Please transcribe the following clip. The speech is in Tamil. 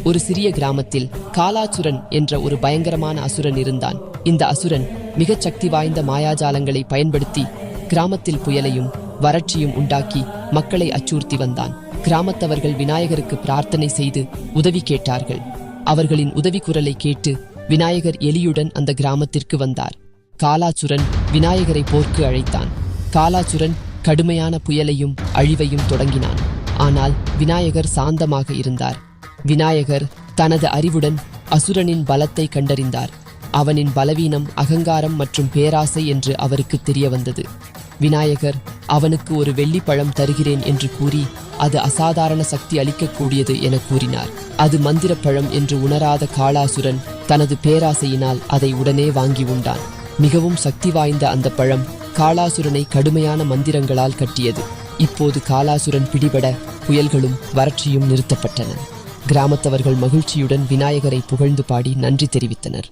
ஒரு சிறிய கிராமத்தில் காலாசுரன் என்ற ஒரு பயங்கரமான அசுரன் இருந்தான். இந்த அசுரன் மிகச் சக்தி வாய்ந்த மாயாஜாலங்களை பயன்படுத்தி கிராமத்தில் புயலையும் வறட்சியும் உண்டாக்கி மக்களை அச்சுறுத்தி வந்தான். கிராமத்தவர்கள் விநாயகருக்கு பிரார்த்தனை செய்து உதவி கேட்டார்கள். அவர்களின் உதவி குரலை கேட்டு விநாயகர் எலியுடன் அந்த கிராமத்திற்கு வந்தார். காலாசுரன் விநாயகரை போர்க்கு அழைத்தான். காலாசுரன் கடுமையான புயலையும் அழிவையும் தொடங்கினான். ஆனால் விநாயகர் சாந்தமாக இருந்தார். விநாயகர் தனது அறிவுடன் அசுரனின் பலத்தை கண்டறிந்தார். அவனின் பலவீனம் அகங்காரம் மற்றும் பேராசை என்று அவருக்கு தெரிய வந்தது. விநாயகர் அவனுக்கு ஒரு வெள்ளிப்பழம் தருகிறேன் என்று கூறி அது அசாதாரண சக்தி அளிக்கக்கூடியது என கூறினார். அது மந்திரப்பழம் என்று உணராத காலாசுரன் தனது பேராசையினால் அதை உடனே வாங்கி உண்டான். மிகவும் சக்தி வாய்ந்த அந்த பழம் காலாசுரனை கடுமையான மந்திரங்களால் கட்டியது. இப்போது காலாசுரன் பிடிபட புயல்களும் வறட்சியும் நிறுத்தப்பட்டன. கிராமத்தவர்கள் மகிழ்ச்சியுடன் விநாயகரை புகழ்ந்து பாடி நன்றி தெரிவித்தனர்.